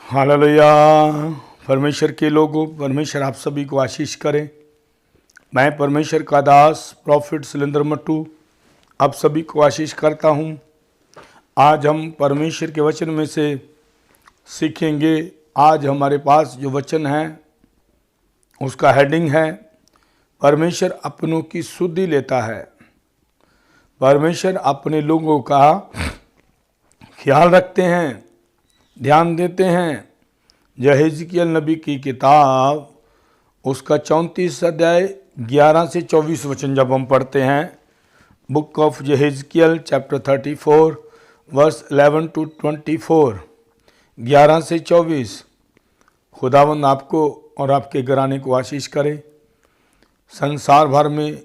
Hallelujah. परमेश्वर के लोगों, परमेश्वर आप सभी को आशीष करे। मैं परमेश्वर का दास प्रॉफिट सुलेंद्र मट्टू आप सभी को आशीष करता हूँ। आज हम परमेश्वर के वचन में से सीखेंगे। आज हमारे पास जो वचन है उसका हेडिंग है परमेश्वर अपनों की सुधि लेता है। परमेश्वर अपने लोगों का ख्याल रखते हैं, ध्यान देते हैं। यहेजकियल नबी की किताब उसका 34 अध्याय 11 से 24 वचन जब हम पढ़ते हैं, बुक ऑफ यहेजकियल चैप्टर 34 वर्स 11 टू 24, 11 से 24। खुदावंद आपको और आपके घराने को आशीष करे। संसार भर में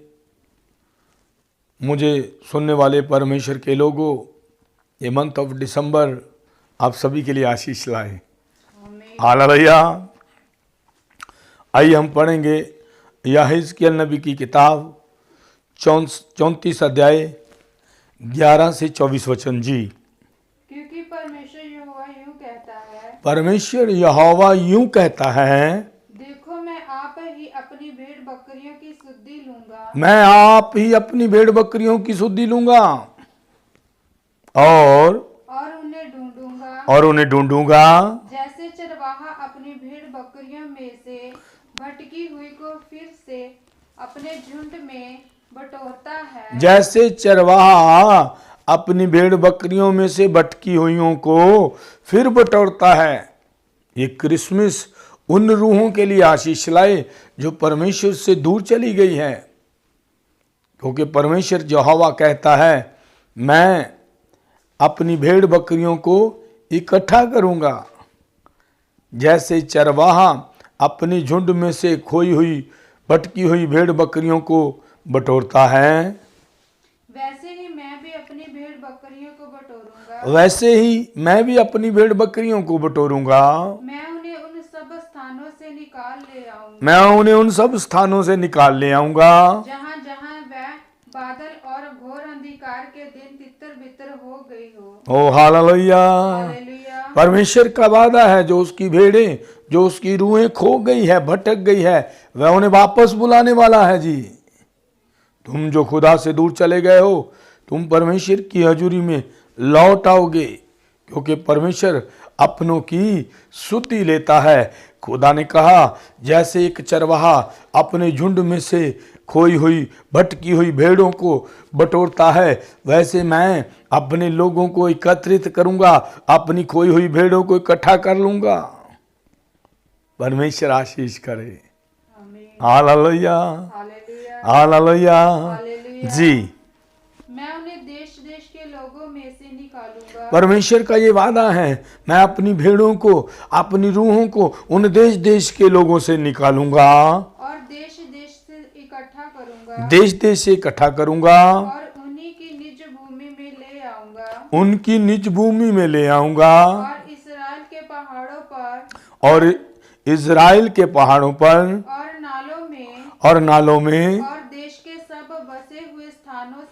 मुझे सुनने वाले परमेश्वर के लोगों, ये मंथ ऑफ दिसंबर आप सभी के लिए आशीष लाए। हालेलुया। आइए हम पढ़ेंगे यहेजकियल नबी की किताब 34 अध्याय 11 से 24 वचन जी। क्योंकि परमेश्वर यहोवा यूं कहता है, परमेश्वर यहोवा यूं कहता है, देखो मैं आप ही अपनी भेड़ बकरियों की सुधि लूंगा, मैं आप ही अपनी भेड़ बकरियों की सुधि लूंगा और उन्हें ढूंढूंगा। जैसे चरवाहा अपनी भेड़ बकरियों में से भटकी हुई को फिर से अपने झुंड में बटोरता है, जैसे चरवाहा अपनी भेड़ बकरियों में से भटकी हुइयों को फिर बटोरता है। ये क्रिसमस उन रूहों के लिए आशीष लाए जो परमेश्वर से दूर चली गई है, क्योंकि परमेश्वर यहोवा कहता है, मैं अपनी भेड़ बकरियों को इकट्ठा करूंगा। जैसे चरवाहा अपनी झुंड में से खोई हुई भटकी हुई भेड़ बकरियों को बटोरता है, वैसे ही मैं भी अपनी भेड़ बकरियों को बटोरूंगा। वैसे ही मैं भी अपनी भेड़ बकरियों को बटोरूंगा। मैं उन्हें उन सब स्थानों से निकाल ले आऊंगा, मैं उन्हें उन सब स्थानों से निकाल ले आऊंगा जहाँ जहाँ वह बादल और घोर अंधकार के दिन तितर बितर हो गई हो। ओ हालेलुया। हालेलुया। परमेश्वर का वादा है, जो उसकी भेड़ें, जो उसकी रूहें खो गई है, भटक गई है, वह उन्हें वापस बुलाने वाला है जी। तुम जो खुदा से दूर चले गए हो, तुम परमेश्वर की हजूरी में लौट आओगे, क्योंकि परमेश्वर अपनों की सुधि लेता है। खुदा ने कहा, जैसे एक चरवाहा अपने झुंड में से खोई हुई भटकी हुई भेड़ों को बटोरता है, वैसे मैं अपने लोगों को एकत्रित करूंगा, अपनी खोई हुई भेड़ों को इकट्ठा कर लूंगा। परमेश्वर आशीष करे। हालेलुया, हालेलुया। हालेलुया हालेलुया। जी। मैं उन्हें देश देश के लोगों में से निकालूंगा। परमेश्वर का ये वादा है, मैं अपनी भेड़ों को, अपनी रूहों को उन देश देश के लोगों से निकालूंगा और देश देश से इकट्ठा करूंगा, देश देश से इकट्ठा करूंगा और उन्हीं की निज भूमि में ले आऊंगा, उनकी निज भूमि में ले आऊंगा और इस्राएल के पहाड़ों पर और इज़राइल के पहाड़ों पर और नालों में और देश के सब बसे हुए स्थानों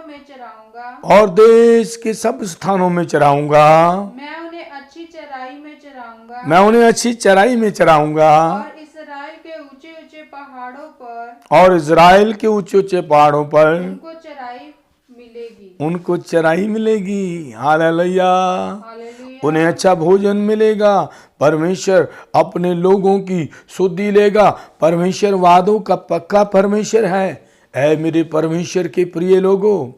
में चराऊंगा। और देश के सब स्थानों में चराऊंगा। मैं उन्हें अच्छी चराई में चराऊंगा, मैं उन्हें अच्छी चराई में चराऊंगा और इस्राएल के ऊंचे ऊंचे पहाड़ों पर और इज़राइल के ऊंचे ऊंचे पहाड़ों पर उनको चराई मिलेगी। उनको चराई मिलेगी। हालेलुया। हालेलुया। उन्हें अच्छा भोजन मिलेगा। परमेश्वर अपने लोगों की सुधि लेगा। परमेश्वर वादों का पक्का परमेश्वर है। ऐ मेरे परमेश्वर के प्रिय लोगों,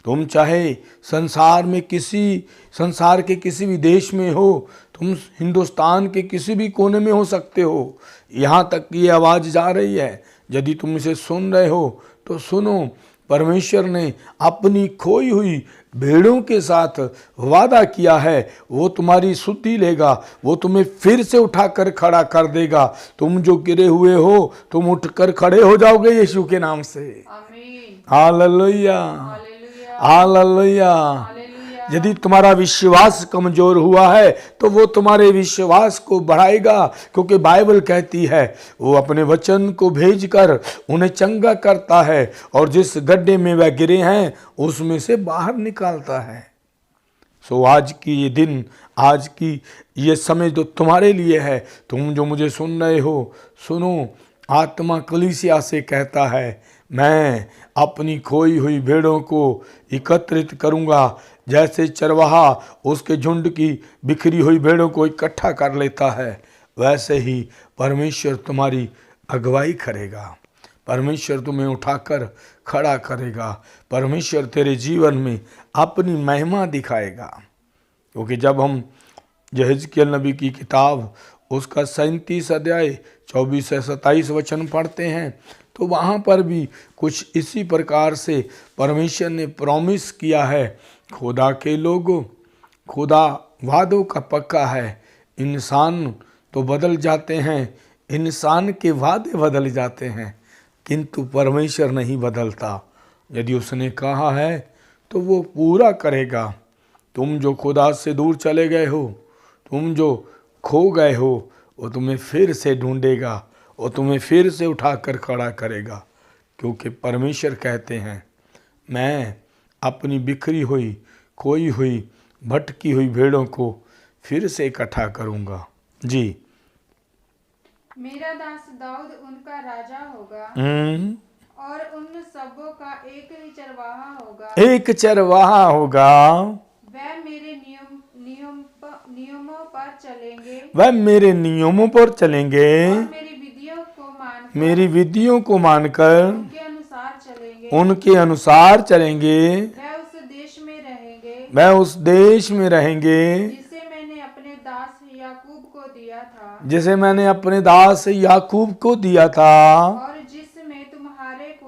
तुम चाहे संसार के किसी भी देश में हो, तुम हिंदुस्तान के किसी भी कोने में हो सकते हो, यहाँ तक ये आवाज़ जा रही है। यदि तुम इसे सुन रहे हो तो सुनो, परमेश्वर ने अपनी खोई हुई भेड़ों के साथ वादा किया है, वो तुम्हारी सुधि लेगा, वो तुम्हें फिर से उठाकर खड़ा कर देगा। तुम जो गिरे हुए हो, तुम उठकर खड़े हो जाओगे यीशु के नाम से। आमीन। हालेलुया, हालेलुया। हालेलुया। हालेलुया। यदि तुम्हारा विश्वास कमजोर हुआ है तो वो तुम्हारे विश्वास को बढ़ाएगा, क्योंकि बाइबल कहती है वो अपने वचन को भेजकर उन्हें चंगा करता है और जिस गड्ढे में वह गिरे हैं उसमें से बाहर निकालता है। सो आज की ये दिन, आज की ये समय जो तुम्हारे लिए है, तुम जो मुझे सुन रहे हो, सुनो। आत्मा कलीसिया से कहता है, मैं अपनी खोई हुई भेड़ों को एकत्रित करूंगा। जैसे चरवाहा उसके झुंड की बिखरी हुई भेड़ों को इकट्ठा कर लेता है, वैसे ही परमेश्वर तुम्हारी अगुवाई करेगा। परमेश्वर तुम्हें उठाकर खड़ा करेगा। परमेश्वर तेरे जीवन में अपनी महिमा दिखाएगा। क्योंकि जब हम यहेजकेल नबी की किताब उसका 37 अध्याय 24 से 27 वचन पढ़ते हैं तो वहाँ पर भी कुछ इसी प्रकार से परमेश्वर ने प्रॉमिस किया है। खुदा के लोगों, खुदा वादों का पक्का है। इंसान तो बदल जाते हैं, इंसान के वादे बदल जाते हैं, किंतु परमेश्वर नहीं बदलता। यदि उसने कहा है तो वो पूरा करेगा। तुम जो खुदा से दूर चले गए हो, तुम जो खो गए हो, वो तुम्हें फिर से ढूंढेगा, वो तुम्हें फिर से उठाकर खड़ा करेगा। क्योंकि परमेश्वर कहते हैं, मैं अपनी बिखरी हुई, खोई हुई, भटकी हुई भेड़ों को फिर से इकट्ठा करूंगा। जी, मेरा दास दाऊद उनका राजा होगा और उन सबों का एक ही चरवाहा होगा। एक चरवाहा होगा। वह मेरे नियमों पर चलेंगे, वह मेरे नियमों पर चलेंगे और मेरी विधियों को मानकर, मेरी विधियों को मानकर उनके अनुसार चलेंगे। उनके अनुसार चलेंगे। वह उस देश में रहेंगे, वह उस देश में रहेंगे जिसे मैंने अपने दास याकूब को दिया था, जिसे मैंने अपने दास याकूब को दिया था, और जिसमें तुम्हारे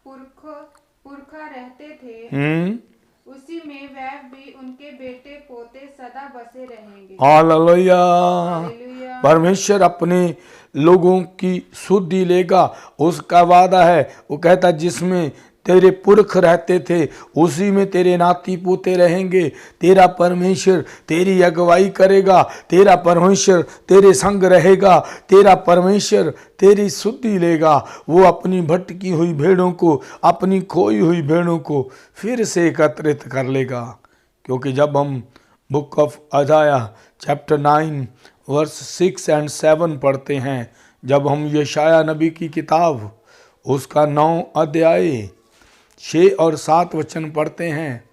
पुरखा रहते थे। उसी में वह भी उनके बेटे पोते सदा बसे रहेंगे। हालेलुया। हालेलुया। परमेश्वर अपने लोगों की शुद्धि लेगा, उसका वादा है। वो कहता जिसमें तेरे पुरख रहते थे उसी में तेरे नाती पोते रहेंगे। तेरा परमेश्वर तेरी अगुवाई करेगा, तेरा परमेश्वर तेरे संग रहेगा, तेरा परमेश्वर तेरी शुद्धि लेगा। वो अपनी भटकी हुई भेड़ों को, अपनी खोई हुई भेड़ों को फिर से एकत्रित कर लेगा। क्योंकि जब हम book of Isaiah chapter 9 verse 6 और 7 पढ़ते हैं, जब हम यशाया नबी की किताब उसका 9 अध्याय 6 और 7 वचन पढ़ते हैं,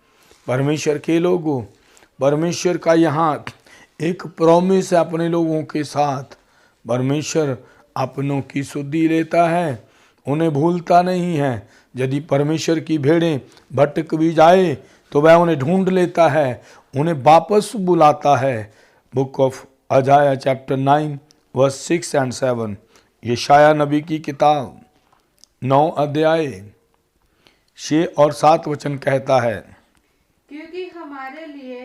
परमेश्वर के लोगों, परमेश्वर का यहाँ एक प्रॉमिस है अपने लोगों के साथ। परमेश्वर अपनों की शुद्धि लेता है, उन्हें भूलता नहीं है। यदि परमेश्वर की भेड़ें भटक भी जाए तो वह उन्हें ढूंढ लेता है, उन्हें वापस बुलाता है। Book of Isaiah chapter 9 verse 6 और 7, यशाया नबी की किताब 9 अध्याय 6 और 7 वचन कहता है, क्योंकि हमारे लिए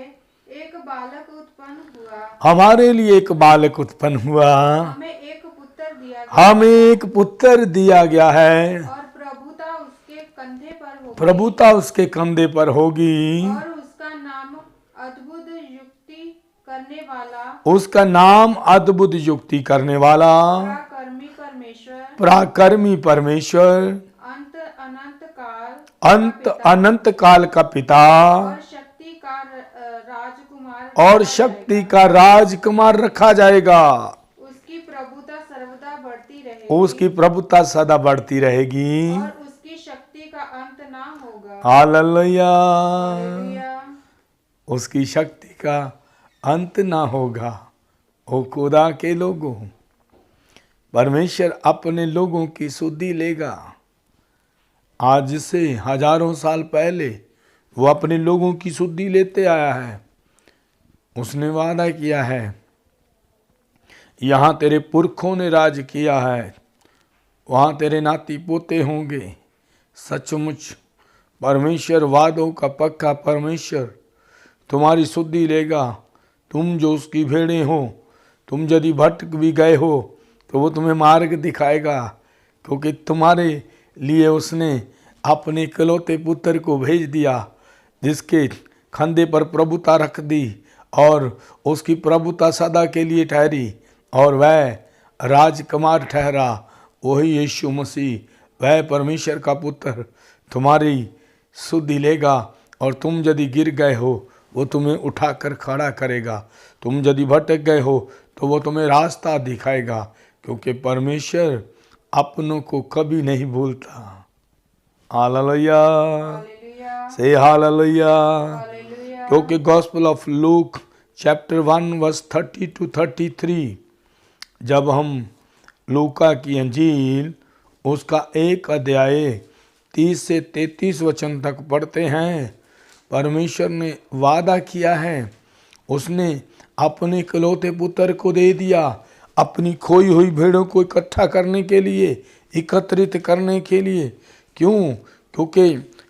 एक बालक उत्पन्न हुआ, हमारे लिए एक बालक उत्पन्न हुआ, हमें एक पुत्र दिया गया, हमें एक पुत्र दिया गया है, और प्रभुता उसके कंधे पर होगी, प्रभुता उसके कंधे पर होगी, और उसका नाम अद्भुत युक्ति करने वाला, उसका नाम अद्भुत युक्ति करने वाला, पराक्रमी परमेश्वर, पराक्रमी परमेश्वर, अंत अनंत काल का पिता, और शक्ति का राजकुमार, और शक्ति का राजकुमार रखा जाएगा। उसकी प्रभुता सर्वदा बढ़ती रहेगी, उसकी प्रभुता सदा बढ़ती रहेगी, और उसकी शक्ति का अंत ना होगा। हालेलुया। हालेलुया। उसकी शक्ति का अंत ना होगा। ओ खुदा के लोगों, परमेश्वर अपने लोगों की शुद्धि लेगा। आज से हजारों साल पहले वो अपने लोगों की शुद्धि लेते आया है। उसने वादा किया है, यहाँ तेरे पुरखों ने राज किया है, वहाँ तेरे नाती पोते होंगे। सचमुच परमेश्वर वादों का पक्का परमेश्वर तुम्हारी शुद्धि लेगा। तुम जो उसकी भेड़ें हो, तुम यदि भटक भी गए हो तो वो तुम्हें मार्ग दिखाएगा। क्योंकि तुम्हारे लिए उसने अपने इकलौते पुत्र को भेज दिया, जिसके कंधे पर प्रभुता रख दी और उसकी प्रभुता सदा के लिए ठहरी और वह राजकुमार ठहरा। वही यीशु मसीह वह परमेश्वर का पुत्र तुम्हारी सुधि लेगा और तुम यदि गिर गए हो वो तुम्हें उठाकर खड़ा करेगा। तुम यदि भटक गए हो तो वो तुम्हें रास्ता दिखाएगा, क्योंकि परमेश्वर अपनों को कभी नहीं भूलता। हालेलुया, हालेलुया, से हालेलुया। हालेलुया। क्योंकि gospel of Luke chapter 1 verse 30 to 33, जब हम लूका की अंजील उसका 1 अध्याय 30 से 33 वचन तक पढ़ते हैं, परमेश्वर ने वादा किया है, उसने अपने इकलौते पुत्र को दे दिया अपनी खोई हुई भेड़ों को इकट्ठा करने के लिए, एकत्रित करने के लिए। क्यों? क्योंकि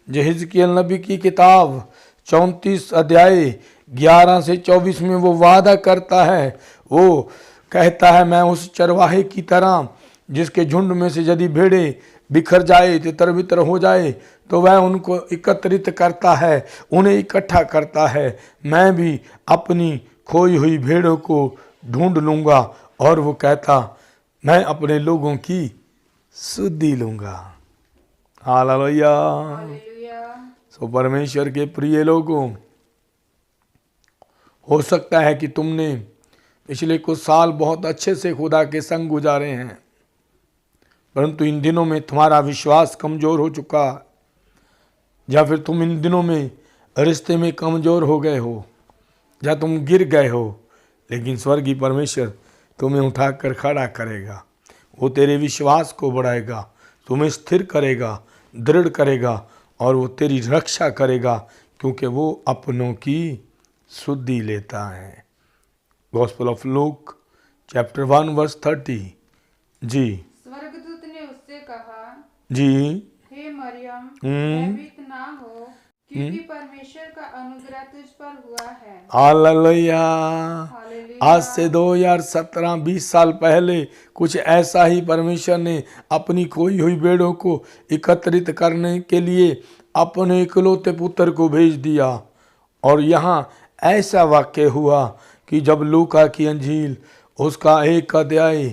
यहेजकियेल नबी की किताब 34 अध्याय 11 से 24 में वो वादा करता है, वो कहता है, मैं उस चरवाहे की तरह जिसके झुंड में से यदि भेड़े बिखर जाए, तितर बितर हो जाए, तो वह उनको एकत्रित करता है, उन्हें इकट्ठा करता है। मैं भी अपनी खोई हुई भेड़ों को ढूंढ लूंगा। और वो कहता, मैं अपने लोगों की सुधि लूंगा। हालेलुया। हालेलुया। सो परमेश्वर के प्रिय लोगों, हो सकता है कि तुमने पिछले कुछ साल बहुत अच्छे से खुदा के संग गुजारे हैं, परंतु इन दिनों में तुम्हारा विश्वास कमज़ोर हो चुका, या फिर तुम इन दिनों में रिश्ते में कमज़ोर हो गए हो, या तुम गिर गए हो। लेकिन स्वर्गीय परमेश्वर तुम्हें उठाकर खड़ा करेगा, वो तेरे विश्वास को बढ़ाएगा, तुम्हें स्थिर करेगा, दृढ़ करेगा, और वो तेरी रक्षा करेगा, क्योंकि वो अपनों की सुधि लेता है। Gospel of Luke chapter 1 verse 30। जी स्वर्गदूत ने उससे कहा, जी हे मरियम, भयभीत ना हो, क्योंकि परमेश्वर का अनुग्रह तुझ पर हुआ है। हालेलुया। हालेलुया। आज से 2017-20 साल पहले कुछ ऐसा ही परमेश्वर ने अपनी खोई हुई भेड़ों को एकत्रित करने के लिए अपने इकलौते पुत्र को भेज दिया। और यहाँ ऐसा वाक्य हुआ कि जब लूका की अंजील उसका 1 अध्याय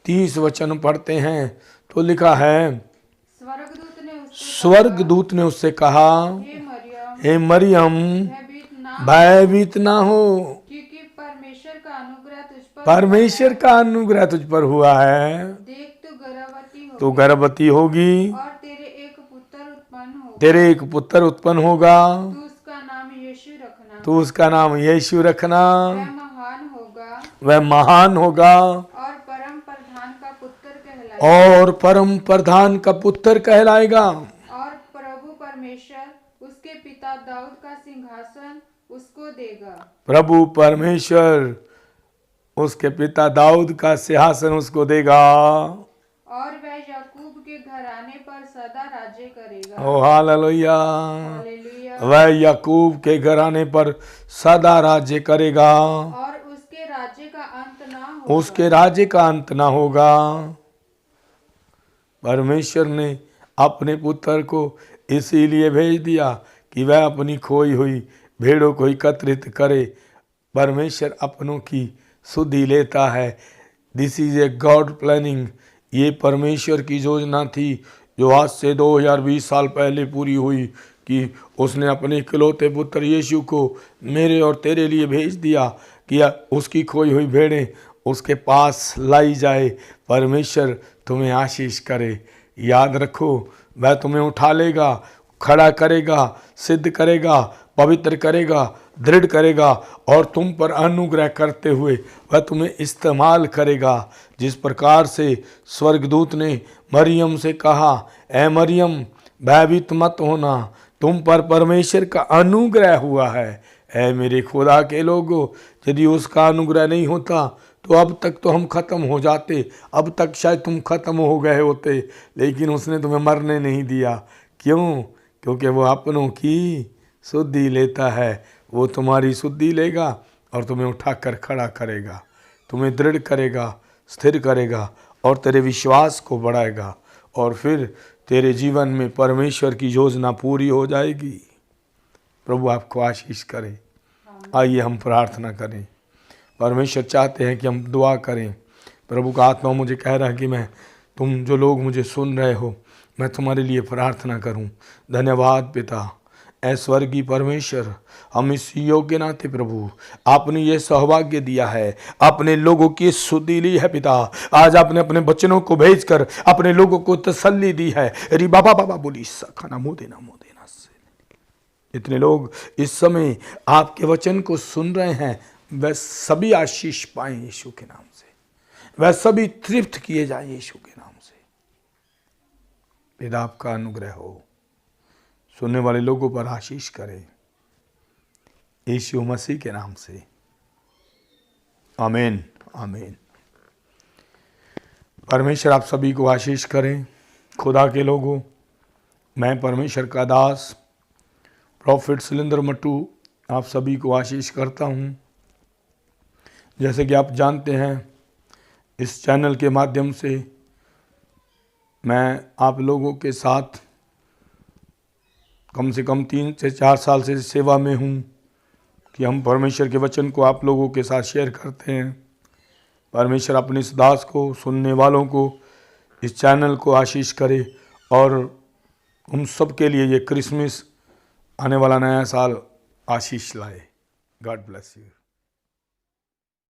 30 वचन पढ़ते हैं तो लिखा है, स्वर्गदूत ने उससे कहा, हे मरियम, भयभीत ना हो, क्योंकि परमेश्वर का अनुग्रह तुझ पर हुआ है। देख तू गर्भवती होगी और तेरे एक पुत्र उत्पन्न होगा, तू उसका नाम यीशु रखना। तू उसका नाम यीशु रखना। वह महान होगा वह महान होगा और परम प्रधान का पुत्र कहलाएगा। और परम प्रधान का पुत्र कहलाएगा। और प्रभु परमेश्वर उसके पिता दाऊद का सिंहासन उसको देगा। प्रभु परमेश्वर उसके पिता दाऊद का सिंहासन उसको देगा। और वह याकूब के घराने पर सदा राज्य करेगा। ओ हालेलुया। हालेलुया। वह याकूब के घराने पर सदा राज्य करेगा और उसके राज्य का अंत ना होगा। उसके राज्य का अंत ना होगा। परमेश्वर ने अपने पुत्र को इसीलिए भेज दिया कि वह अपनी खोई हुई भेड़ों को एकत्रित करे। परमेश्वर अपनों की सुधि लेता है। This is a god planning. ये परमेश्वर की योजना थी जो आज से 2020 साल पहले पूरी हुई कि उसने अपने इकलौते पुत्र यीशु को मेरे और तेरे लिए भेज दिया कि उसकी खोई हुई भेड़ें उसके पास लाई जाए। परमेश्वर तुम्हें आशीष करे। याद रखो, वह तुम्हें उठा लेगा, खड़ा करेगा, सिद्ध करेगा, पवित्र करेगा, दृढ़ करेगा और तुम पर अनुग्रह करते हुए वह तुम्हें इस्तेमाल करेगा। जिस प्रकार से स्वर्गदूत ने मरियम से कहा, ऐ मरियम, भयभीत मत होना, तुम पर परमेश्वर का अनुग्रह हुआ है। ऐ मेरे खुदा के लोगों, यदि उसका अनुग्रह नहीं होता तो अब तक तो हम खत्म हो जाते, अब तक शायद तुम खत्म हो गए होते, लेकिन उसने तुम्हें मरने नहीं दिया। क्यों? क्योंकि वो अपनों की सुधि लेता है। वो तुम्हारी सुधि लेगा और तुम्हें उठाकर खड़ा करेगा, तुम्हें दृढ़ करेगा, स्थिर करेगा और तेरे विश्वास को बढ़ाएगा। और फिर तेरे जीवन में परमेश्वर की योजना पूरी हो जाएगी। प्रभु आपको आशीष करे। आइए हम प्रार्थना करें। परमेश्वर चाहते हैं कि हम दुआ करें। प्रभु का आत्मा मुझे कह रहा है कि तुम जो लोग मुझे सुन रहे हो, मैं तुम्हारे लिए प्रार्थना करूं। धन्यवाद पिता, ऐश्वर्गीय परमेश्वर, हम इस योग्य नाते प्रभु आपने ये सौभाग्य दिया है, अपने लोगों की स्तुति ली है पिता। आज आपने अपने वचनों को भेजकर अपने लोगों को तसल्ली दी है। री बाबा बाबा बोली सखाना मोदेना मोदेना से। इतने लोग इस समय आपके वचन को सुन रहे हैं, वह सभी आशीष पाएं यीशु के नाम से, वह सभी तृप्त किए जाएं यीशु के नाम से। पिता आपका अनुग्रह हो, सुनने वाले लोगों पर आशीष करें यीशु मसीह के नाम से, आमीन आमीन। परमेश्वर आप सभी को आशीष करें। खुदा के लोगों, मैं परमेश्वर का दास प्रॉफिट शैलेंद्र मट्टू आप सभी को आशीष करता हूं। जैसे कि आप जानते हैं, इस चैनल के माध्यम से मैं आप लोगों के साथ कम से कम 3 से 4 साल से सेवा में हूँ कि हम परमेश्वर के वचन को आप लोगों के साथ शेयर करते हैं। परमेश्वर अपने इस दास को, सुनने वालों को, इस चैनल को आशीष करे और उन सब के लिए ये क्रिसमस, आने वाला नया साल आशीष लाए। God bless you.